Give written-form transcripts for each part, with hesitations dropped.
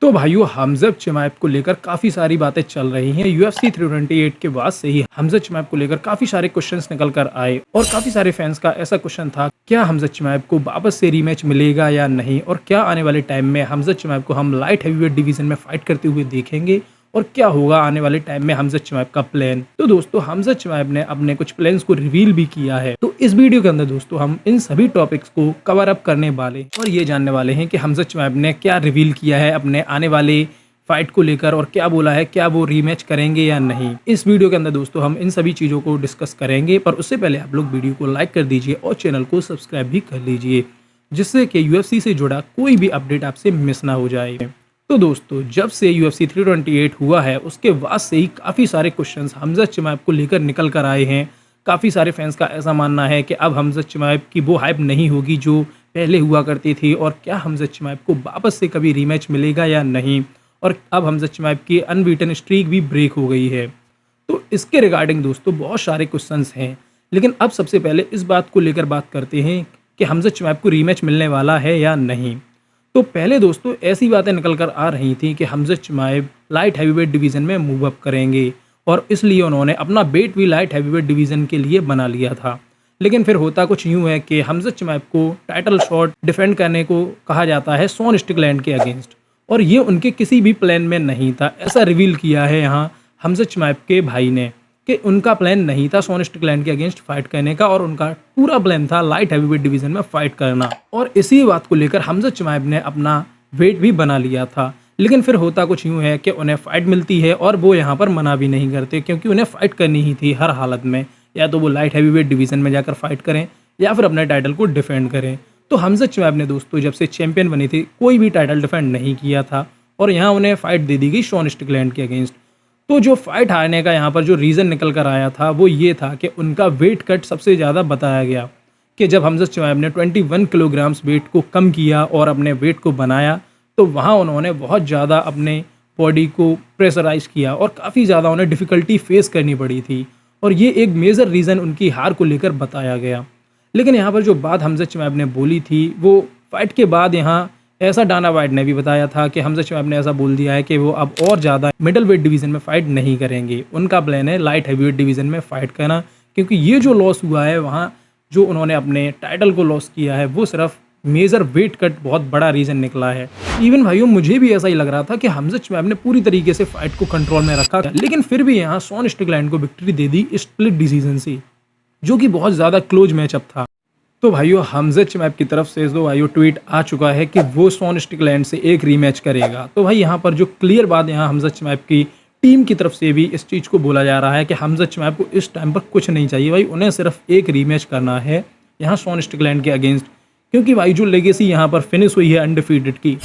तो भाइयों हमज़ा चिमाएब को लेकर काफ़ी सारी बातें चल रही हैं। यूएफसी 328 के बाद से ही हमज़ा चिमाएब को लेकर काफ़ी सारे क्वेश्चंस निकल कर आए और काफ़ी सारे फैंस का ऐसा क्वेश्चन था, क्या हमज़ा चिमाएब को वापस से रीमैच मिलेगा या नहीं, और क्या आने वाले टाइम में हमज़ा चिमाएब को हम लाइट हैवीवेट डिवीज़न में फाइट करते हुए देखेंगे, और क्या होगा आने वाले टाइम में हमज़ा चिमाएब का प्लान। तो दोस्तों हमज़ा चिमाएब ने अपने कुछ प्लान्स को रिवील भी किया है। तो इस वीडियो के अंदर दोस्तों हम इन सभी टॉपिक्स को कवर अप करने वाले और ये जानने वाले हैं कि हमज़ा चिमाएब ने क्या रिवील किया है अपने आने वाले फाइट को लेकर, और क्या बोला है, क्या वो रीमैच करेंगे या नहीं। इस वीडियो के अंदर दोस्तों हम इन सभी चीज़ों को डिस्कस करेंगे, पर उससे पहले आप लोग वीडियो को लाइक कर दीजिए और चैनल को सब्सक्राइब भी कर लीजिए, जिससे कि यूएफसी से जुड़ा कोई भी अपडेट आपसे मिस ना हो जाए। तो दोस्तों जब से यूएफसी 328 हुआ है उसके बाद से ही काफ़ी सारे क्वेश्चंस हमज़ा चिमाएब को लेकर निकल कर आए हैं। काफ़ी सारे फैंस का ऐसा मानना है कि अब हमज़ा चिमाएब की वो हाइप नहीं होगी जो पहले हुआ करती थी, और क्या हमज़ा चिमाएब को वापस से कभी रीमैच मिलेगा या नहीं, और अब हमज़ा चिमाएब की अनबीटन स्ट्रीक भी ब्रेक हो गई है। तो इसके रिगार्डिंग दोस्तों बहुत सारे क्वेश्चंस हैं, लेकिन अब सबसे पहले इस बात को लेकर बात करते हैं कि हमज़ा चिमाएब को रीमैच मिलने वाला है या नहीं। तो पहले दोस्तों ऐसी बातें निकल कर आ रही थी कि हमज़ा चिमाएब लाइट हैवीवेट डिवीज़न में मूव अप करेंगे, और इसलिए उन्होंने अपना वेट भी लाइट हैवीवेट डिवीज़न के लिए बना लिया था। लेकिन फिर होता कुछ यूँ है कि हमज़ा चिमाएब को टाइटल शॉट डिफेंड करने को कहा जाता है शॉन स्टिकलैंड के अगेंस्ट, और ये उनके किसी भी प्लान में नहीं था। ऐसा रिवील किया है यहाँ हमज़ा चिमाएब के भाई ने कि उनका प्लान नहीं था शॉन स्टिकलैंड के अगेंस्ट फाइट करने का, और उनका पूरा प्लान था लाइट हैवीवेट डिवीज़न में फाइट करना, और इसी बात को लेकर हमज़ा चिमाएब ने अपना वेट भी बना लिया था। लेकिन फिर होता कुछ यूँ है कि उन्हें फ़ाइट मिलती है और वो यहाँ पर मना भी नहीं करते, क्योंकि उन्हें फ़ाइट करनी ही थी हर हालत में, या तो वो लाइट हैवीवेट डिवीज़न में जाकर फाइट करें या फिर अपने टाइटल को डिफेंड करें। तो हमज़ा चिमाएब ने दोस्तों जब से चैंपियन बनी थी कोई भी टाइटल डिफेंड नहीं किया था, और यहाँ उन्हें फ़ाइट दे दी गई शॉन स्टिकलैंड के अगेंस्ट। तो जो फाइट हारने का यहाँ पर जो रीज़न निकल कर आया था वो ये था कि उनका वेट कट सबसे ज़्यादा बताया गया, कि जब हमज़ा चिमाएब ने 21 किलोग्राम्स वेट को कम किया और अपने वेट को बनाया, तो वहाँ उन्होंने बहुत ज़्यादा अपने बॉडी को प्रेशराइज़ किया और काफ़ी ज़्यादा उन्हें डिफ़िकल्टी फेस करनी पड़ी थी, और ये एक मेजर रीज़न उनकी हार को लेकर बताया गया। लेकिन यहाँ पर जो बात हमज़ा चिमाएब ने बोली थी वो फाइट के बाद यहाँ ऐसा डाना वाइट ने भी बताया था कि हमज़ा चिमाएब ने ऐसा बोल दिया है कि वो अब और ज़्यादा मिडल वेट डिवीज़न में फ़ाइट नहीं करेंगे। उनका प्लान है लाइट हैवीवेट डिवीज़न में फ़ाइट करना, क्योंकि ये जो लॉस हुआ है वहाँ जो उन्होंने अपने टाइटल को लॉस किया है वो सिर्फ मेजर वेट कट बहुत बड़ा रीज़न निकला है। इवन भाइयों मुझे भी ऐसा ही लग रहा था कि हमज़ा चिमाएब ने पूरी तरीके से फाइट को कंट्रोल में रखा, लेकिन फिर भी यहाँ शॉन स्टिकलैंड को विक्ट्री दे दी स्प्लिट डिसीजन से, जो कि बहुत ज़्यादा क्लोज मैचअप था। तो भाइयों हमज़ा चिमाएब की तरफ से तो भाइयों ट्वीट आ चुका है कि वो शॉन स्टिकलैंड से एक रीमैच करेगा। तो भाई यहाँ पर जो क्लियर बात यहाँ हमज़ा चिमाएब की टीम की तरफ से भी इस चीज़ को बोला जा रहा है कि हमज़ा चिमाएब को इस टाइम पर कुछ नहीं चाहिए भाई, उन्हें सिर्फ एक रीमैच करना है यहाँ शॉन स्टिकलैंड के अगेंस्ट, क्योंकि भाई जो लेगेसी यहाँ पर फिनिश हुई है अनडिफीटेड की,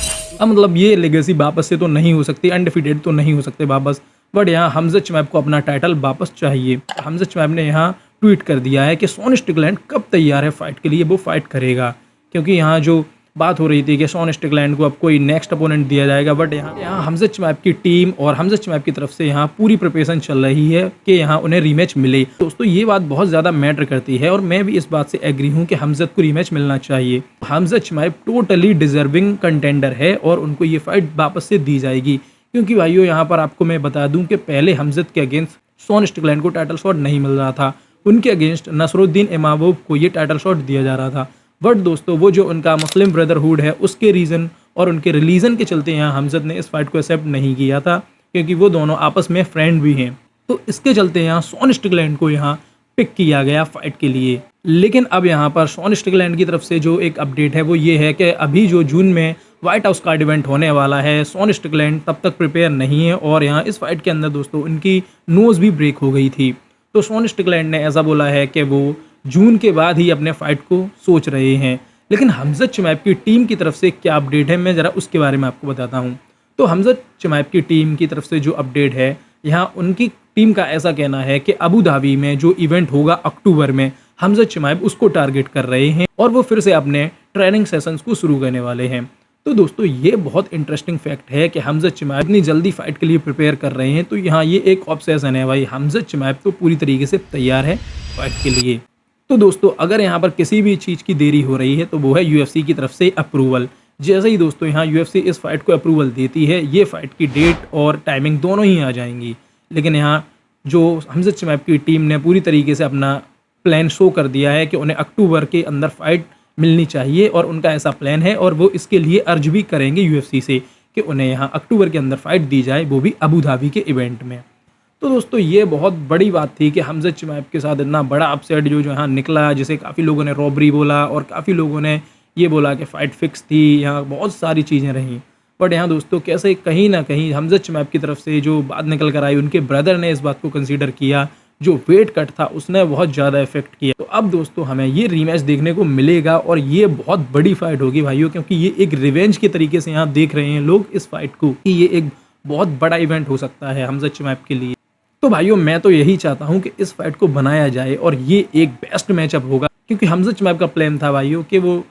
अब मतलब ये लेगेसी वापस से तो नहीं हो सकती, अनडिफीटेड तो नहीं हो सकते वापस, बट यहाँ हमज़ा चिमाएब को अपना टाइटल वापस चाहिए। हमज़ा चिमाएब ने यहाँ ट्वीट कर दिया है कि शॉन स्टिकलैंड कब तैयार है फाइट के लिए, वो फाइट करेगा, क्योंकि यहाँ जो बात हो रही थी कि शॉन स्टिकलैंड को अब कोई नेक्स्ट अपोनेंट दिया जाएगा, बट यहाँ हमज़ा चिमाएब की टीम और हमज़ा चिमाएब की तरफ से यहाँ पूरी प्रिपरेशन चल रही है कि यहाँ उन्हें रीमैच मिले। दोस्तों ये बात बहुत ज़्यादा मैटर करती है, और मैं भी इस बात से एग्री हूँ कि हमज़ा को रीमैच मिलना चाहिए। हमज़ा चिमाएब टोटली डिजर्विंग कंटेंडर है और उनको ये फाइट वापस से दी जाएगी, क्योंकि भाइयों यहाँ पर आपको मैं बता दूँ कि पहले हमज़ा के अगेंस्ट शॉन स्टिकलैंड को टाइटल शॉट नहीं मिल रहा था, उनके अगेंस्ट नसरुद्दीन इमामोव को ये टाइटल शॉट दिया जा रहा था, बट दोस्तों वो जो उनका मुस्लिम ब्रदरहुड है उसके रीज़न और उनके रिलीजन के चलते यहाँ हमज़ा ने इस फाइट को एक्सेप्ट नहीं किया था, क्योंकि वो दोनों आपस में फ्रेंड भी हैं। तो इसके चलते यहाँ शॉन स्टिकलैंड को यहाँ पिक किया गया फाइट के लिए। लेकिन अब यहाँ पर शॉन स्टिकलैंड की तरफ से जो एक अपडेट है वो ये है कि अभी जो जून में व्हाइट हाउस कार्ड इवेंट होने वाला है, शॉन स्टिकलैंड तब तक प्रिपेयर नहीं है, और यहाँ इस फाइट के अंदर दोस्तों उनकी नोज़ भी ब्रेक हो गई थी। तो शॉन स्टिकलैंड ने ऐसा बोला है कि वो जून के बाद ही अपने फाइट को सोच रहे हैं। लेकिन हमज़ा चिमाएब की टीम की तरफ से क्या अपडेट है मैं ज़रा उसके बारे में आपको बताता हूँ। तो हमज़ा चिमाएब की टीम की तरफ से जो अपडेट है, यहाँ उनकी टीम का ऐसा कहना है कि अबू धाबी में जो इवेंट होगा अक्टूबर में, हमज़ा चिमाएब उसको टारगेट कर रहे हैं और वो फिर से अपने ट्रेनिंग सेशंस को शुरू करने वाले हैं। तो दोस्तों ये बहुत इंटरेस्टिंग फैक्ट है कि हमज़ा चिमाएब इतनी जल्दी फाइट के लिए प्रिपेयर कर रहे हैं, तो यहाँ ये एक ऑब्सेशन है भाई, हमज़ा चिमाएब तो पूरी तरीके से तैयार है फाइट के लिए। तो दोस्तों अगर यहाँ पर किसी भी चीज़ की देरी हो रही है तो वो है यूएफसी की तरफ से अप्रूवल, जैसे ही दोस्तों यहाँ UFC इस फाइट को अप्रूवल देती है, ये फाइट की डेट और टाइमिंग दोनों ही आ जाएंगी। लेकिन यहाँ जो हमज़त चिमाइब की टीम ने पूरी तरीके से अपना प्लान शो कर दिया है कि उन्हें अक्टूबर के अंदर फाइट मिलनी चाहिए और उनका ऐसा प्लान है और वो इसके लिए अर्ज भी करेंगे UFC से कि उन्हें यहाँ अक्टूबर के अंदर फाइट दी जाए, वो भी अबू धाबी के इवेंट में। तो दोस्तों ये बहुत बड़ी बात थी कि हमज़त चिमाइब के साथ इतना बड़ा अपसेट जो यहाँ निकला, जिसे काफ़ी लोगों ने रॉबरी बोला और काफ़ी लोगों ने ये बोला कि फ़ाइट फिक्स थी, यहाँ बहुत सारी चीज़ें रहीं। बट यहाँ दोस्तों कैसे कहीं ना कहीं हमज़त चिमाइब की तरफ से जो बात निकल कर आई, उनके ब्रदर ने इस बात को कंसीडर किया, जो वेट कट था उसने बहुत ज़्यादा इफेक्ट किया। तो अब दोस्तों हमें ये रीमैच देखने को मिलेगा और ये बहुत बड़ी फाइट होगी भाइयों, क्योंकि ये एक रिवेंज के तरीके से यहाँ देख रहे हैं लोग इस फाइट को कि ये एक बहुत बड़ा इवेंट हो सकता है हमज़त चिमाइब के लिए। तो भाइयों मैं तो यही चाहता हूँ कि इस फाइट को बनाया जाए और ये एक बेस्ट मैचअप होगा, क्योंकि हमज़त चिमाइब का प्लान था भाइयों कि वो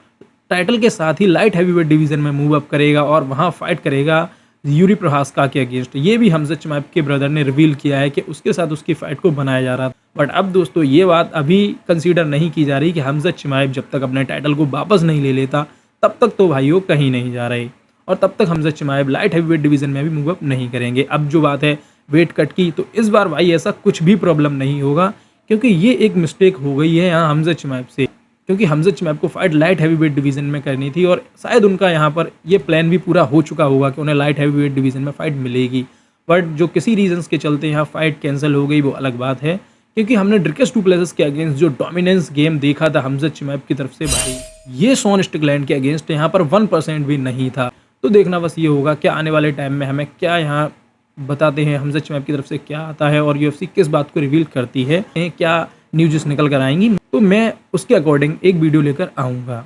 टाइटल के साथ ही लाइट हैवीवेट डिवीज़न में मूव अप करेगा और वहाँ फाइट करेगा यूरी प्रोहास्का के अगेंस्ट। ये भी हमज़त चिमाइब के ब्रदर ने रिवील किया है कि उसके साथ उसकी फ़ाइट को बनाया जा रहा था। बट अब दोस्तों ये बात अभी कंसीडर नहीं की जा रही कि हमज़त चिमाइब जब तक अपने टाइटल को वापस नहीं ले लेता तब तक तो भाइयों कहीं नहीं जा रहे, और तब तक हमज़त चिमाइब लाइट हैवीवेट डिवीज़न में भी मूव अप नहीं करेंगे। अब जो बात है वेट कट की, तो इस बार भाई ऐसा कुछ भी प्रॉब्लम नहीं होगा, क्योंकि ये एक मिस्टेक हो गई है यहाँ हमज़त चिमाइब से, क्योंकि हमज़त चिमाइब को फाइट लाइट हैवीवेट डिवीज़न में करनी थी और शायद उनका यहाँ पर ये प्लान भी पूरा हो चुका होगा कि उन्हें लाइट हैवीवेट डिवीज़न में फ़ाइट मिलेगी। बट जो किसी रीजंस के चलते यहाँ फ़ाइट कैंसिल हो गई वो अलग बात है, क्योंकि हमने ड्रिकेस डुप्लेसिस के अगेंस्ट जो डोमिनेंस गेम देखा था हमज़त चिमाइब की तरफ से, भाई ये शॉन स्टिकलैंड के अगेंस्ट यहाँ पर 1% भी नहीं था। तो देखना बस ये होगा कि आने वाले टाइम में हमें क्या यहाँ बताते हैं, हमज़त चिमाइब की तरफ से क्या आता है और UFC किस बात को रिवील करती है, क्या न्यूज़ निकल कर आएंगी, तो मैं उसके अकॉर्डिंग एक वीडियो लेकर आऊँगा।